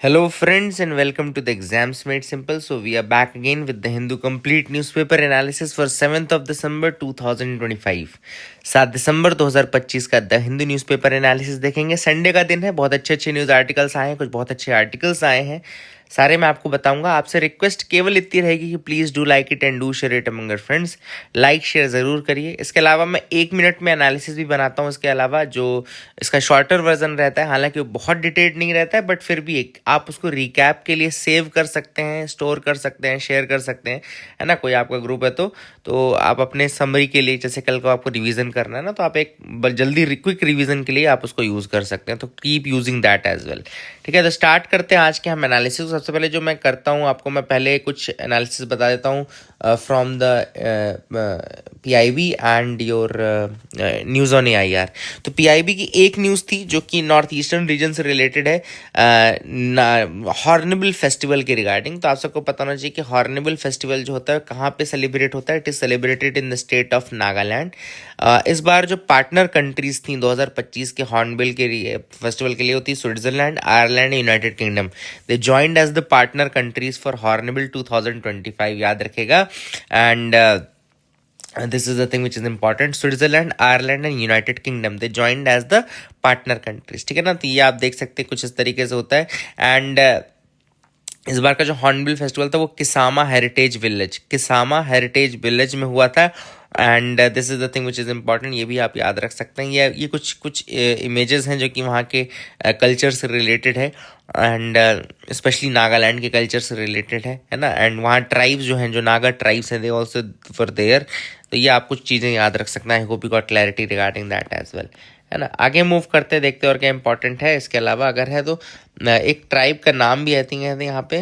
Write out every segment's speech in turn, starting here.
Hello, friends, and welcome to the Exams Made Simple. So, we are back again with the Hindu Complete Newspaper Analysis for 7th of December 2025. 7 दिसंबर 2025 का the Hindu newspaper analysis देखेंगे। Sunday का दिन है, बहुत अच्छे अच्छे news articles आए हैं, कुछ बहुत अच्छे आर्टिकल्स आए हैं, सारे मैं आपको बताऊंगा। आपसे रिक्वेस्ट केवल इतनी रहेगी कि please do like it and do share it among your friends. Like share ज़रूर करिए। इसके अलावा मैं 1 मिनट में एनालिसिस भी बनाता हूँ। इसके अलावा जो इसका शॉर्टर वर्जन रहता है, हालांकि वो बहुत डिटेल्ड नहीं रहता है, बट फिर भी एक आप उसको रिकैप के लिए सेव कर सकते हैं, स्टोर कर सकते हैं, शेयर कर सकते हैं, है ना। कोई आपका ग्रुप है तो आप अपने समरी के लिए, जैसे कल को आपको रिवीजन करना है ना, तो आप एक जल्दी क्विक रिवीजन के लिए आप उसको यूज़ कर सकते हैं। तो keep using that as well. ठीक है, तो स्टार्ट करते हैं आज के हम एनालिसिस। सबसे पहले जो मैं करता हूँ, आपको मैं पहले कुछ एनालिसिस बता देता हूँ from the PIB and your news on AIR। तो PIB की एक न्यूज़ थी जो कि नॉर्थ ईस्टर्न रीजन से रिलेटेड है, हॉर्नबिल फेस्टिवल के रिगार्डिंग। तो आप सबको पता होना चाहिए कि हॉर्नबिल फेस्टिवल जो होता है कहाँ पे सेलिब्रेट होता है। It is celebrated in the state of Nagaland. इस बार जो पार्टनर कंट्रीज थी 2025 के हॉर्नबिल के लिए फेस्टिवल के लिए होती Switzerland, Ireland, United Kingdom. They joined as the partner countries for Hornbill 2025, याद रखेगा। And this is the thing which is important. Switzerland, Ireland and United Kingdom, they joined as the partner countries। ठीक है ना, तो ये आप देख सकते हैं कुछ इस तरीके से होता है। एंड इस बार का जो हॉर्नबिल फेस्टिवल था वो किसामा हेरिटेज विलेज में हुआ था। And this is the thing which is important, ये भी आप याद रख सकते हैं। ये कुछ इमेजेस हैं जो कि वहाँ के कल्चर से रिलेटेड है, एंड स्पेशली नागालैंड के कल्चर से रिलेटेड है ना। एंड वहाँ ट्राइब्स जो हैं, जो नागा ट्राइब्स हैं, दे ऑल्सो फॉर देयर। तो ये आप कुछ चीज़ें याद रख सकते हैं। I hope you got clarity regarding that as well, है ना। आगे मूव करते देखते और क्या इंपॉर्टेंट है। इसके अलावा अगर है तो एक ट्राइब का नाम भी आई थिंक है यहाँ पे,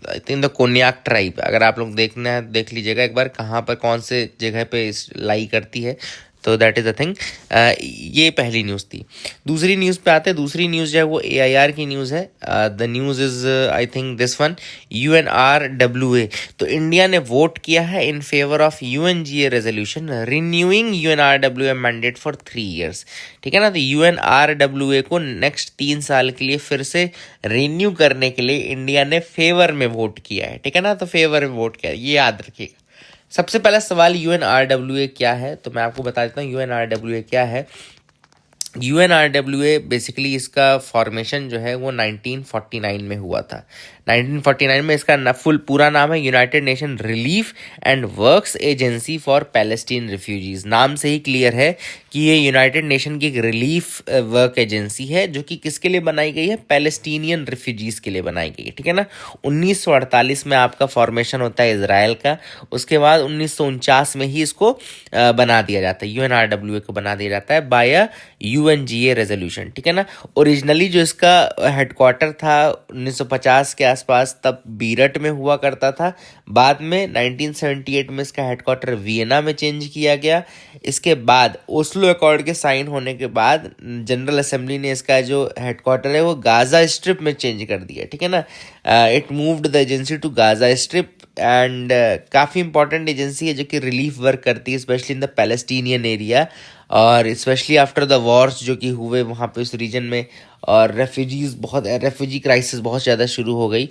I think the Konyak tribe. अगर आप लोग देखना है देख लीजिएगा एक बार, कहाँ पर कौन से जगह पे लाई करती है। तो दैट इज़ द थिंग। ये पहली न्यूज़ थी। दूसरी न्यूज़ पे आते हैं। दूसरी न्यूज़ जो है वो AIR की न्यूज़ है। The news is I think this one, UNRWA। तो इंडिया ने वोट किया है in favour of UNGA resolution renewing UNRWA mandate for 3 years। ठीक है ना, तो UNRWA को नेक्स्ट 3 साल के लिए फिर से रिन्यू करने के लिए इंडिया ने फेवर में वोट किया है। ठीक है ना, तो फेवर में वोट किया है, ये याद रखिएगा। सबसे पहला सवाल, UNRWA क्या है, तो मैं आपको बता देता हूँ UNRWA क्या है। UNRWA बेसिकली इसका फॉर्मेशन जो है वो 1949 में हुआ था। 1949 में इसका फुल पूरा नाम है United nation relief and works agency for Palestine refugees. नाम से ही क्लियर है कि ये यूनाइटेड नेशन की एक रिलीफ वर्क एजेंसी है जो कि किसके लिए बनाई गई है, पैलेस्टीनियन रिफ्यूजीज के लिए बनाई गई है। ठीक है ना, 1948 में आपका फॉर्मेशन होता है इसराइल का। उसके बाद 1949 में ही इसको बना दिया जाता है, UNRWA को बना दिया जाता है बाय UNGA रेजोल्यूशन। ठीक है ना, ओरिजिनली जो इसका हेडक्वार्टर था 1950 के आसपास तब बीरट में हुआ करता था। बाद में 1978 में इसका हेडक्वार्टर वियना में चेंज किया गया। इसके बाद ओस्लो अकॉर्ड के साइन होने के बाद जनरल असेंबली ने इसका जो हेडक्वार्टर है वो गाजा स्ट्रिप में चेंज कर दिया। ठीक है ना, it moved the agency to Gaza strip. And काफ़ी इंपॉर्टेंट एजेंसी है जो कि रिलीफ वर्क करती है, specially in the Palestinian area, और स्पेशली आफ्टर द वॉर्स जो कि हुए वहाँ पे उस रीजन में, और रेफ्यूजी क्राइसिस बहुत ज़्यादा शुरू हो गई,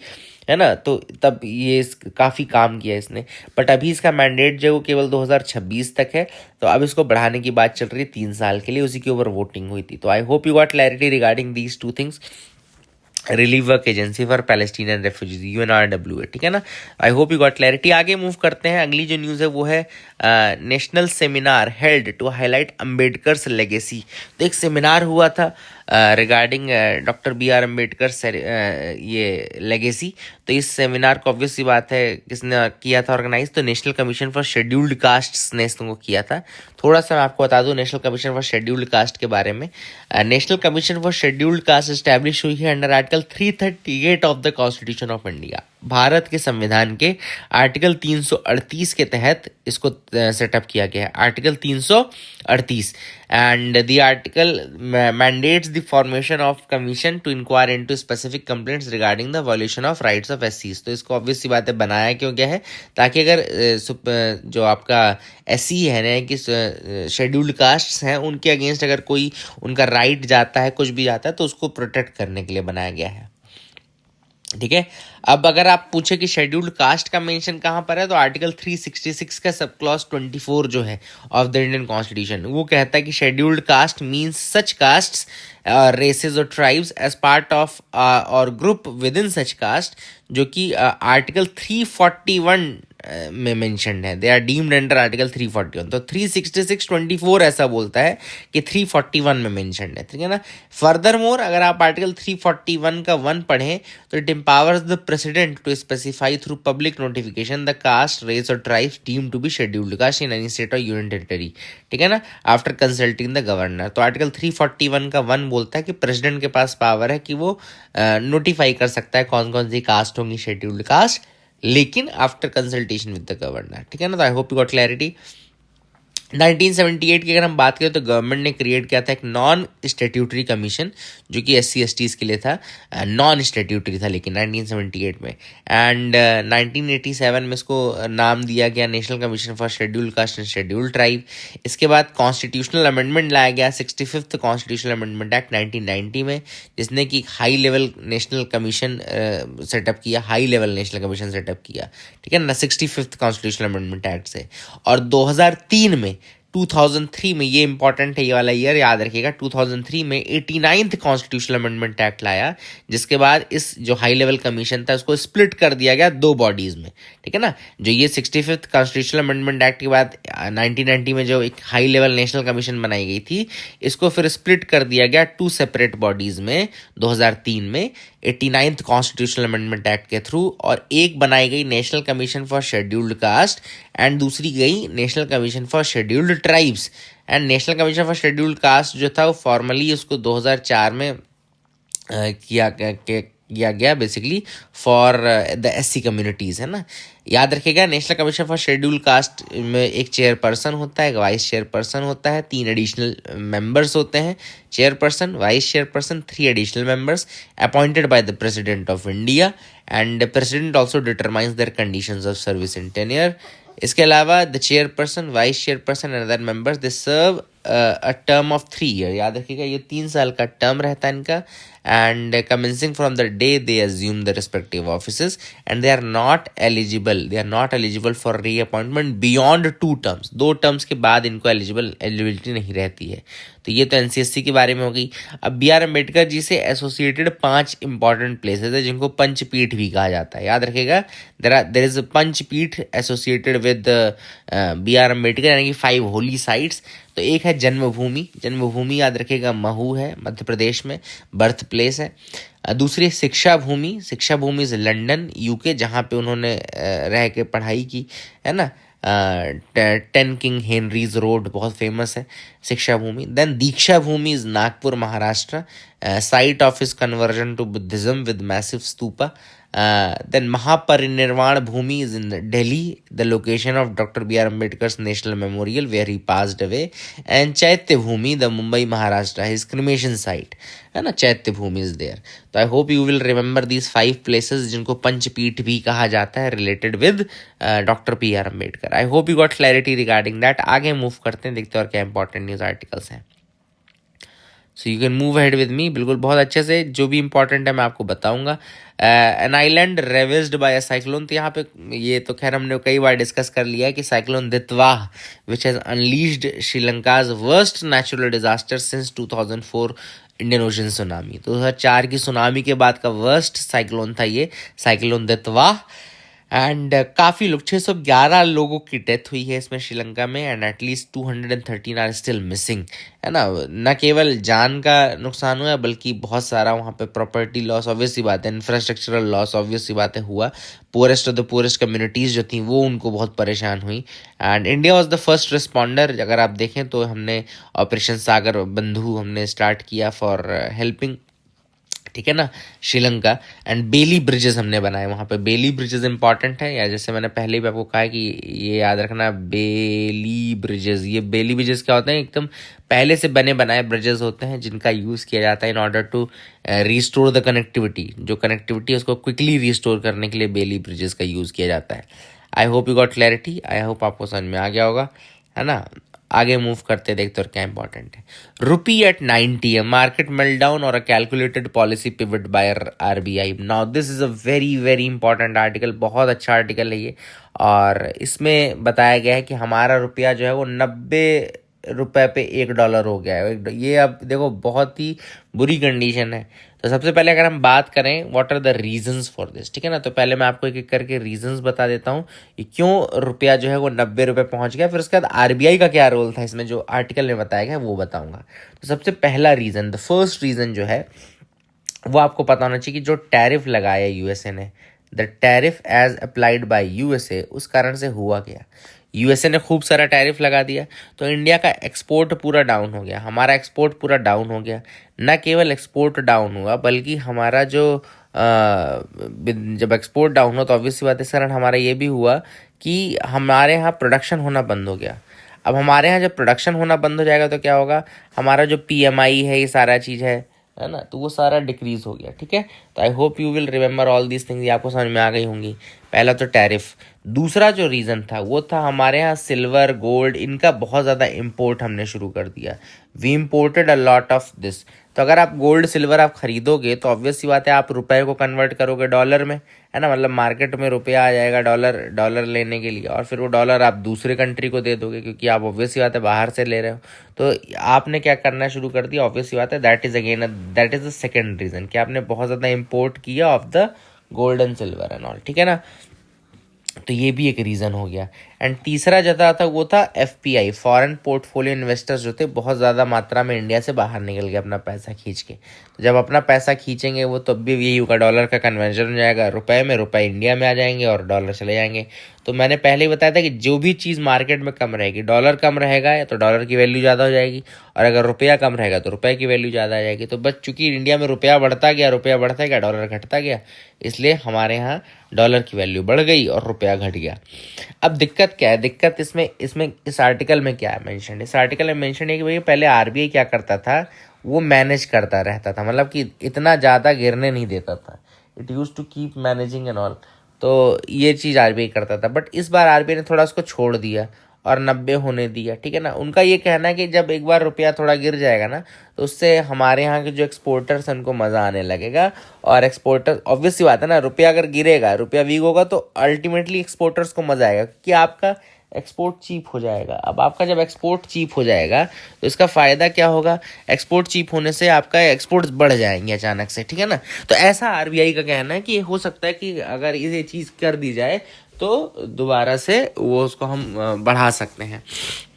है ना। तो तब ये काफ़ी काम किया इसने। बट अभी इसका मैंडेट जो है वो केवल 2026 तक है। तो अब इसको बढ़ाने की बात चल रही है 3 साल के लिए, उसी के ऊपर वोटिंग हुई थी। तो I hope you got clarity regarding these 2 things, relief work agency for Palestinian refugees UNRWA। ठीक है ना, I hope you got clarity. आगे मूव करते हैं। अगली जो न्यूज़ है वो है national seminar held to highlight Ambedkar's legacy. तो एक सेमिनार हुआ था रिगार्डिंग डॉक्टर BR अम्बेडकर ये लेगेसी। तो इस सेमिनार को ऑब्वियस सी बात है किसने किया था ऑर्गेनाइज, तो national commission for scheduled caste ने इसको किया था। थोड़ा सा मैं आपको बता दूं national commission for scheduled caste के बारे में। National commission for scheduled caste establish हुई है under article 338 of the constitution of India. Bharat के संविधान के आर्टिकल 338 के तहत इसको सेटअप किया गया है, article 338। And the article mandates the formation of commission to inquire into specific complaints regarding the violation of rights of एससीज। तो इसको ऑब्वियस सी बात है बनाया क्यों गया है, ताकि अगर जो आपका एससी है ना कि शेड्यूल्ड कास्ट्स हैं उनके अगेंस्ट अगर कोई उनका राइट जाता है, कुछ भी जाता है, तो उसको प्रोटेक्ट करने के लिए बनाया गया है। ठीक है। अब अगर आप पूछे कि शेड्यूल्ड कास्ट का मेंशन कहाँ पर है, तो आर्टिकल 366 का सब क्लॉज 24 जो है ऑफ द इंडियन कॉन्स्टिट्यूशन, वो कहता है कि scheduled caste means such castes races और ट्राइब्स एज पार्ट ऑफ और group within such caste, जो कि आर्टिकल 341 में मेंशन्ड है। They are deemed under article 341। तो 366(24) ऐसा बोलता है कि 341 में मेंशन्ड है। ठीक है ना। फर्दर मोर अगर आप आर्टिकल 341 का 1 पढ़ें तो it empowers the president to specify through public notification the caste race और tribes deemed to be scheduled caste in any state और यूनियन टेरिटरी। ठीक है ना, आफ्टर कंसल्टिंग द गवर्नर। तो आर्टिकल 341 का 1 बोलता है कि प्रेसिडेंट के पास पावर है कि वो नोटिफाई कर सकता है कौन कौन सी कास्ट होंगी शेड्यूल्ड कास्ट, लेकिन after consultation with the governor. ठीक है ना। तो I hope you got clarity. 1978 की अगर हम बात करें तो गवर्नमेंट ने क्रिएट किया था एक नॉन स्टैट्यूटरी कमीशन, जो कि SC STs के लिए था, नॉन स्टैट्यूटरी था लेकिन 1978 में। एंड 1987 में इसको नाम दिया गया national commission for scheduled caste and scheduled tribe. इसके बाद कॉन्स्टिट्यूशनल अमेंडमेंट लाया गया 65th कॉन्स्टिट्यूशनल अमेंडमेंट एक्ट 1990 में, जिसने कि high level national commission setup किया, high level national commission setup किया। ठीक है ना, 65th कॉन्स्टिट्यूशनल अमेंडमेंट एक्ट से। और 2003 में 2003 में, ये इंपॉर्टेंट है, ये वाला ईयर याद रखिएगा, 2003 में 89th कॉन्स्टिट्यूशनल अमेंडमेंट एक्ट लाया, जिसके बाद इस जो हाई लेवल कमीशन था उसको स्प्लिट कर दिया गया 2 बॉडीज में। ठीक है ना। जो ये 65th कॉन्स्टिट्यूशनल अमेंडमेंट एक्ट के बाद 1990 में जो एक हाई लेवल नेशनल कमीशन बनाई गई थी, इसको फिर स्प्लिट कर दिया गया 2 सेपरेट बॉडीज में 2003 में 89th कॉन्स्टिट्यूशनल अमेंडमेंट एक्ट के थ्रू। और एक बनाई गई national commission for scheduled caste and दूसरी गई national commission for scheduled tribes. And national commission for scheduled caste जो था वो फॉर्मली उसको 2004 में किया गया basically for the SC communities, है ना। याद रखिएगा, national commission for schedule caste में एक चेयरपर्सन होता है, एक वाइस चेयरपर्सन होता है, 3 एडिशनल मेंबर्स होते हैं, chairperson, vice chairperson, 3 additional members appointed by the president of India, and president also determines their conditions of service in tenure. इसके अलावा the chairperson, vice chairperson and other members they serve a term of 3 year. याद रखिएगा, ये 3 साल का term रहता है इनका। And commencing from the day they assume the respective offices and they are not eligible for reappointment beyond 2 terms. 2 terms के बाद इनको एलिजिबिलिटी नहीं रहती है। तो ये तो NCSC के बारे में हो गई। अब BR अम्बेडकर जी से एसोसिएटेड 5 इंपॉर्टेंट प्लेसेस है जिनको पंचपीठ भी कहा जाता है। याद रखिएगा, there is a panchpeeth associated with BR Ambedkar, यानी कि 5 होली साइट्स। तो एक है जन्मभूमि, जन्मभूमि याद रखिएगा महू है, मध्य प्रदेश में बर्थ प्लेस है। दूसरी शिक्षा भूमि, शिक्षा भूमि इज लंदन UK, जहाँ पे उन्होंने रह के पढ़ाई की, है ना। 10 किंग हेनरीज रोड बहुत फेमस है Shiksha Bhumi. Then Deekshabhoomi is Nagpur Maharashtra, site of his conversion to Buddhism with massive stupa. Then Mahaparinirvan Bhumi is in Delhi, the location of Dr. B.R. Ambedkar's national memorial where he passed away. And Chaitya Bhumi, the Mumbai, Maharashtra, his cremation site, है ना, Chaitya Bhumi is there. तो I hope you will remember these 5 places जिनको पंचपीठ भी कहा जाता है related with Dr. B.R. Ambedkar. I hope you got clarity regarding that. आगे move करते हैं, देखते हैं और क्या important news articles हैं। So you can move ahead with me, बिल्कुल बहुत अच्छे से। जो भी इंपॉर्टेंट है मैं आपको बताऊंगा। An island ravaged by a cyclone, तो यहाँ पे ये तो खैर हमने कई बार डिस्कस कर लिया है कि cyclone Ditwah which has unleashed Sri Lanka's worst natural disaster since 2004 Indian Ocean tsunami. 2004 की सुनामी के बाद का वर्स्ट साइक्लोन था ये साइक्लोन दितवाह। एंड काफ़ी लोग 611 लोगों की डेथ हुई है इसमें श्रीलंका में, and at least 213 are still missing, है ना। न केवल जान का नुकसान हुआ बल्कि बहुत सारा वहाँ पे प्रॉपर्टी लॉस, ऑब्वियस सी बात है, इंफ्रास्ट्रक्चरल लॉस, ऑब्वियस सी बात है हुआ। Poorest of the poorest communities जो थी वो उनको बहुत परेशान हुई। And India was the first responder. अगर आप देखें तो हमने ऑपरेशन सागर बंधु हमने स्टार्ट किया फॉर हेल्पिंग ठीक है ना, श्रीलंका। एंड बेली ब्रिजेस हमने बनाए वहाँ पे। बेली ब्रिजेस इंपॉर्टेंट है, या जैसे मैंने पहले भी आपको कहा कि ये याद रखना, बेली ब्रिजेस। ये बेली ब्रिजेस क्या होते हैं, एकदम पहले से बने बनाए ब्रिजेस होते हैं जिनका यूज़ किया जाता है in order to restore the connectivity. जो कनेक्टिविटी है उसको क्विकली रिस्टोर करने के लिए बेली ब्रिजेस का यूज़ किया जाता है। I hope you got clarity, I hope आपको समझ में आ गया होगा, है ना। आगे मूव करते देखते और क्या इंपॉर्टेंट है। रुपी eight 90, a market meltdown or a calculated policy pivot by RBI। Now this is a very very important article, बहुत अच्छा आर्टिकल है ये। और इसमें बताया गया है कि हमारा रुपया जो है वो 90 रुपए पे $1 हो गया है। ये अब देखो बहुत ही बुरी कंडीशन है। तो सबसे पहले अगर हम बात करें what are the reasons for this, ठीक है ना, तो पहले मैं आपको एक एक करके रीजंस बता देता हूँ कि क्यों रुपया जो है वो 90 रुपए पहुंच गया। फिर उसके बाद आरबीआई का क्या रोल था इसमें, जो आर्टिकल में बताया गया वो बताऊंगा। तो सबसे पहला रीजन, द फर्स्ट रीजन जो है वो आपको पता होना चाहिए कि जो टैरिफ लगाया यूएसए ने, the tariff as applied by USA, उस कारण से हुआ क्या, यूएसए ने खूब सारा टैरिफ लगा दिया तो इंडिया का एक्सपोर्ट पूरा डाउन हो गया, हमारा एक्सपोर्ट पूरा डाउन हो गया। न केवल एक्सपोर्ट डाउन हुआ बल्कि हमारा जो जब एक्सपोर्ट डाउन हो तो ऑब्वियस सी बात है, इस कारण हमारा ये भी हुआ कि हमारे यहाँ प्रोडक्शन होना बंद हो गया। अब हमारे यहाँ जब प्रोडक्शन होना बंद हो जाएगा तो क्या होगा, हमारा जो पीएमआई है, ये सारा चीज़ है ना, तो वो सारा डिक्रीज हो गया। ठीक है, तो I hope you will remember all these things, ये आपको समझ में आ गई होंगी। पहला तो टैरिफ। दूसरा जो रीज़न था वो था हमारे यहाँ सिल्वर गोल्ड इनका बहुत ज़्यादा इम्पोर्ट हमने शुरू कर दिया। We imported a lot of this. तो अगर आप गोल्ड सिल्वर आप खरीदोगे तो ऑब्वियस सी बात है आप रुपए को कन्वर्ट करोगे डॉलर में, है ना, मतलब मार्केट में रुपया आ जाएगा डॉलर लेने के लिए, और फिर वो डॉलर आप दूसरे कंट्री को दे दोगे क्योंकि आप ऑब्वियस सी बात है बाहर से ले रहे हो। तो आपने क्या करना शुरू कर दिया, ऑब्वियस सी बात है that is the second reason कि आपने बहुत ज़्यादा इम्पोर्ट किया of the gold and silver and all. ठीक है ना, तो ये भी एक रीज़न हो गया। एंड तीसरा जो था वो था एफपीआई, फॉरेन पोर्टफोलियो इन्वेस्टर्स जो थे बहुत ज़्यादा मात्रा में इंडिया से बाहर निकल गए अपना पैसा खींच के। तो जब अपना पैसा खींचेंगे वो तब भी यही होगा, डॉलर का कन्वर्जन हो जाएगा रुपए में, रुपए इंडिया में आ जाएंगे और डॉलर चले जाएंगे। तो मैंने पहले ही बताया था कि जो भी चीज़ मार्केट में कम रहेगी, डॉलर कम रहेगा तो डॉलर की वैल्यू ज़्यादा हो जाएगी, और अगर रुपया कम रहेगा तो रुपये की वैल्यू ज़्यादा आ जाएगी। तो बस चूंकि इंडिया में रुपया बढ़ता गया डॉलर घटता गया, इसलिए हमारे यहाँ डॉलर की वैल्यू बढ़ गई और रुपया घट गया। अब दिक्कत क्या है, दिक्कत इसमें इस आर्टिकल में क्या है मेंशन, इस आर्टिकल में मेंशन है कि भैया पहले आरबीआई क्या करता था, वो मैनेज करता रहता था, मतलब कि इतना ज़्यादा गिरने नहीं देता था। It use to keep managing and all, तो ये चीज़ आरबीआई करता था। बट इस बार आरबीआई ने थोड़ा उसको छोड़ दिया और 90 होने दिया। ठीक है ना, उनका ये कहना है कि जब एक बार रुपया थोड़ा गिर जाएगा ना तो उससे हमारे यहाँ के जो एक्सपोर्टर्स हैं उनको मज़ा आने लगेगा। और एक्सपोर्टर ऑब्वियस सी बात है ना, रुपया अगर गिरेगा, रुपया वीक होगा तो अल्टीमेटली एक्सपोर्टर्स को मज़ा आएगा कि आपका एक्सपोर्ट चीप हो जाएगा। अब आपका जब एक्सपोर्ट चीप हो जाएगा तो इसका फ़ायदा क्या होगा, एक्सपोर्ट चीप होने से आपका एक्सपोर्ट्स बढ़ जाएंगे अचानक से। ठीक है ना, तो ऐसा आरबीआई का कहना है कि हो सकता है कि अगर ये चीज़ कर दी जाए तो दोबारा से वो उसको हम बढ़ा सकते हैं।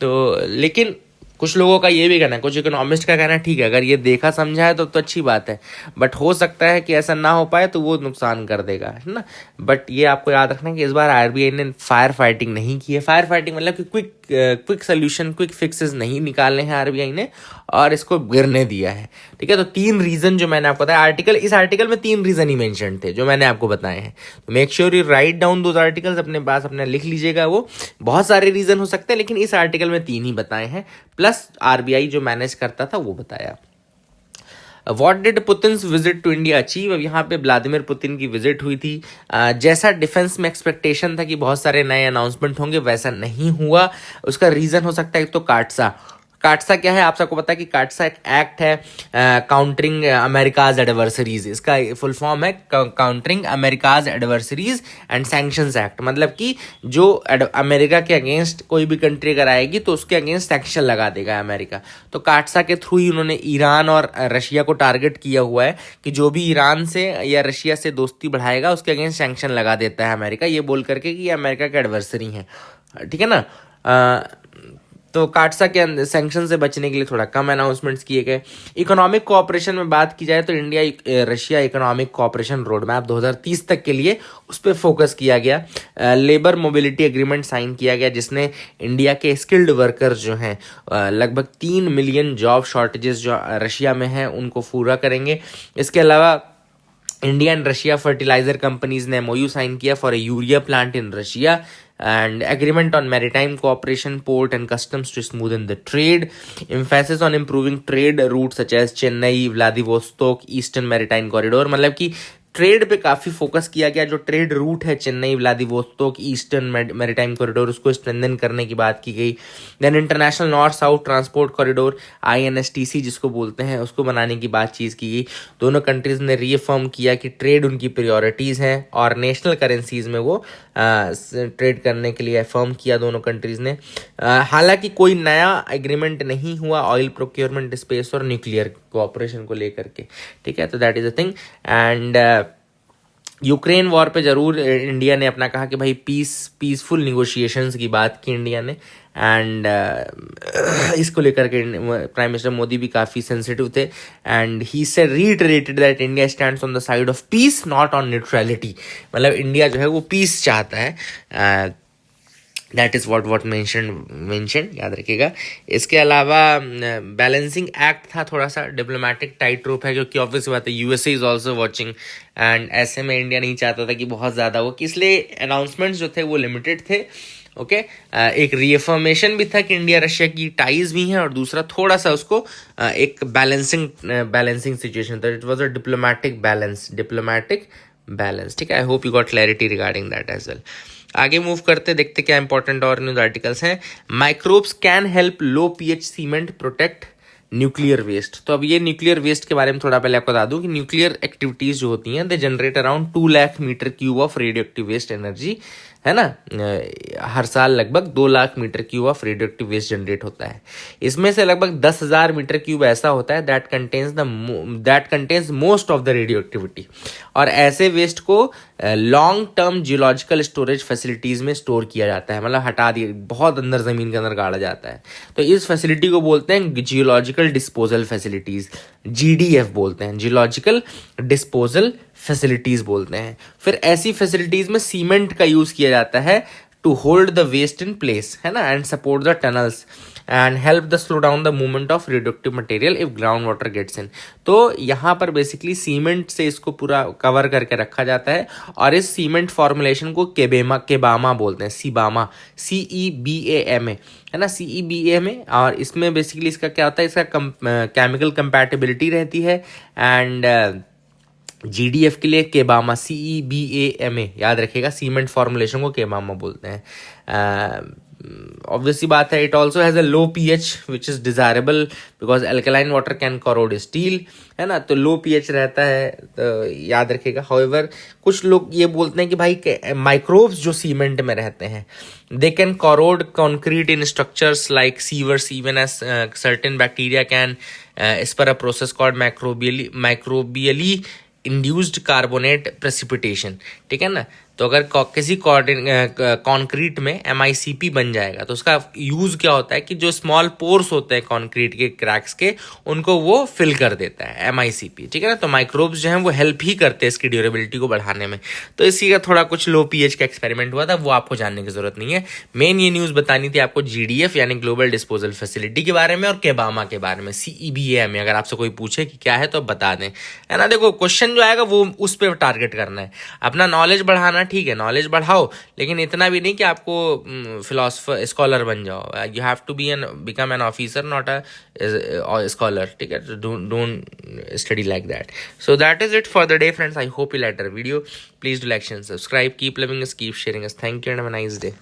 तो लेकिन कुछ लोगों का ये भी कहना है, कुछ इकोनॉमिस्ट का कहना है ठीक है अगर ये देखा समझा है तो अच्छी बात है, बट हो सकता है कि ऐसा ना हो पाए तो वो नुकसान कर देगा, है ना। बट ये आपको याद रखना है कि इस बार आरबीआई ने फायर फाइटिंग नहीं की है। फायर फाइटिंग मतलब कि क्विक सोल्यूशन, क्विक फिक्सेस नहीं निकालने हैं आरबीआई ने, और इसको गिरने दिया है। ठीक है, तो 3 रीज़न जो मैंने आपको बताया, इस आर्टिकल में 3 रीज़न ही मेंशन थे जो मैंने आपको बताए हैं। तो make sure you write down those articles, अपने पास अपने लिख लीजिएगा। वो बहुत सारे रीज़न हो सकते हैं लेकिन इस आर्टिकल में 3 ही बताए हैं, प्लस आरबीआई जो मैनेज करता था वो बताया। What did Putin's visit to India achieve, अब यहाँ पे व्लादिमीर पुतिन की विजिट हुई थी। जैसा डिफेंस में एक्सपेक्टेशन था कि बहुत सारे नए अनाउंसमेंट होंगे, वैसा नहीं हुआ। उसका रीज़न हो सकता है एक तो काटसा क्या है, आप सबको पता है कि काटसा एक एक्ट है काउंटरिंग अमेरिकाज एडवर्सरीज, इसका फुल फॉर्म है countering America's adversaries and sanctions act. मतलब कि जो अमेरिका के अगेंस्ट कोई भी कंट्री अगर आएगी तो उसके अगेंस्ट सैंक्शन लगा देगा अमेरिका। तो काटसा के थ्रू ही उन्होंने ईरान और रशिया को टारगेट किया हुआ है कि जो भी ईरान से या रशिया से दोस्ती बढ़ाएगा उसके अगेंस्ट सैंक्शन लगा देता है अमेरिका, ये बोल करके कि ये अमेरिका के एडवर्सरी हैं। ठीक है ना, तो काटसा के सैंक्शन से बचने के लिए थोड़ा कम अनाउंसमेंट्स किए गए। इकोनॉमिक कोऑपरेशन में बात की जाए तो India Russia economic cooperation road map 2030 तक के लिए उस पर फोकस किया गया। लेबर मोबिलिटी एग्रीमेंट साइन किया गया जिसने इंडिया के स्किल्ड वर्कर्स जो हैं लगभग 3 मिलियन जॉब शॉर्टेजेस जो रशिया में हैं उनको पूरा करेंगे। इसके अलावा India and Russia fertiliser companies ने MOU साइन किया for a urea plant in Russia and agreement on maritime cooperation, port and customs to smoothen the trade. Emphasis on improving trade routes such as Chennai, Vladivostok, Eastern Maritime Corridor. मतलब कि trade पे काफ़ी focus किया गया। जो trade route है Chennai, Vladivostok, eastern maritime corridor, उसको strengthen करने की बात की गई। Then international north south transport corridor INSTC जिसको बोलते हैं उसको बनाने की बातचीत की गई। दोनों कंट्रीज़ ने रीअफर्म किया कि ट्रेड उनकी प्रायोरिटीज़ हैं और नेशनल करेंसीज में वो ट्रेड करने के लिए अफर्म किया दोनों कंट्रीज़ ने। हालांकि कोई नया एग्रीमेंट नहीं हुआ ऑयल प्रोक्योरमेंट, स्पेस और न्यूक्लियर कोऑपरेशन को लेकर के, ठीक है। तो that is a thing. And Ukraine war पे ज़रूर इंडिया ने अपना कहा कि भाई पीसफुल निगोशिएशंस की बात की इंडिया ने। एंड इसको लेकर के प्राइम मिनिस्टर मोदी भी काफ़ी सेंसिटिव थे and he has reiterated that India stands on the side of peace not on neutrality. मतलब इंडिया जो है वो पीस चाहता है। दैट इज़ वॉट मेंशन याद रखिएगा। इसके अलावा बैलेंसिंग एक्ट था, थोड़ा सा डिप्लोमेटिक टाइट रोप है क्योंकि ऑब्वियस बात है USA is also watching and ऐसे में इंडिया नहीं चाहता था कि बहुत ज़्यादा हो, कि इसलिए अनाउंसमेंट्स जो थे वो लिमिटेड थे। ओके एक रीअफर्मेशन भी था कि इंडिया रशिया की टाइज भी हैं और दूसरा थोड़ा सा उसको एक बैलेंसिंग सिचुएशन था। It was a diplomatic balance, ठीक है। I hope you got clarity regarding that as well. आगे मूव करते देखते क्या इंपॉर्टेंट और न्यूज आर्टिकल्स हैं। Microbes can help low pH cement protect nuclear waste. तो अब ये न्यूक्लियर वेस्ट के बारे में थोड़ा पहले आपको बता दूं कि न्यूक्लियर एक्टिविटीज जो होती हैं they generate around 2 lakh metre cube of radioactive waste energy, है ना। हर साल लगभग 2 lakh metre cube of radioactive waste generate होता है। इसमें से लगभग 10,000 मीटर क्यूब ऐसा होता है that contains most of the radio activity. और ऐसे वेस्ट को long term geological storage facilities में स्टोर किया जाता है, मतलब हटा दिया, बहुत अंदर जमीन के अंदर गाड़ा जाता है। तो इस फैसिलिटी को बोलते हैं जियोलॉजिकल डिस्पोजल फैसिलिटीज, GDF बोलते हैं, जियोलॉजिकल डिस्पोजल फैसिलिटीज बोलते हैं। फिर ऐसी फैसिलिटीज में सीमेंट का यूज किया जाता है to hold the waste in place, है ना, and support the tunnels and help the slow down the movement of radioactive material if ground water gets in. तो यहाँ पर बेसिकली सीमेंट से इसको पूरा कवर करके रखा जाता है और इस सीमेंट फॉर्मुलेशन को केबामा बोलते हैं, सीबामा, CEBAMA, है ना, CEBAMA। और इसमें बेसिकली इसका क्या होता है, इसका केमिकल कंपैटिबिलिटी रहती है एंड GDF के लिए केबामा, CEBAMA याद रखिएगा। सीमेंट फॉर्मुलेशन को केबामा बोलते हैं। ऑब्वियसली बात है, it also has a low pH which is desirable because alkaline water can crore steel, है ना। तो लो pH रहता है, तो याद रखिएगा। हाउएवर कुछ लोग ये बोलते हैं कि भाई माइक्रोब्स जो सीमेंट में रहते हैं they can corrode concrete in structures like sewers even as certain bacteria can as per a process called microbially induced carbonate precipitation, ठीक है ना। तो अगर किसी कंक्रीट में MICP बन जाएगा तो उसका यूज़ क्या होता है कि जो स्मॉल पोर्स होते हैं कंक्रीट के क्रैक्स के उनको वो फिल कर देता है MICP, ठीक है ना। तो माइक्रोब्स जो हैं वो हेल्प ही करते हैं इसकी ड्यूरेबिलिटी को बढ़ाने में। तो इसी का थोड़ा कुछ लो pH का एक्सपेरिमेंट हुआ था, वो आपको जानने की जरूरत नहीं है। मेन ये न्यूज़ बतानी थी आपको GDF यानी ग्लोबल डिस्पोजल फैसिलिटी के बारे में और केबामा के बारे में, CEBAMA। अगर आपसे कोई पूछे कि क्या है तो बता दें, है ना। देखो क्वेश्चन जो आएगा वो उस पर टारगेट करना है, अपना नॉलेज बढ़ाना, ठीक है, नॉलेज बढ़ाओ, लेकिन इतना भी नहीं कि आपको फिलोसफर स्कॉलर बन जाओ। You have to become an officer not a scholar, ठीक है। Don't study like that. So that is it for the day friends. I hope you like the video. Please do like and subscribe, keep loving us, keep sharing us. Thank you and have a nice day.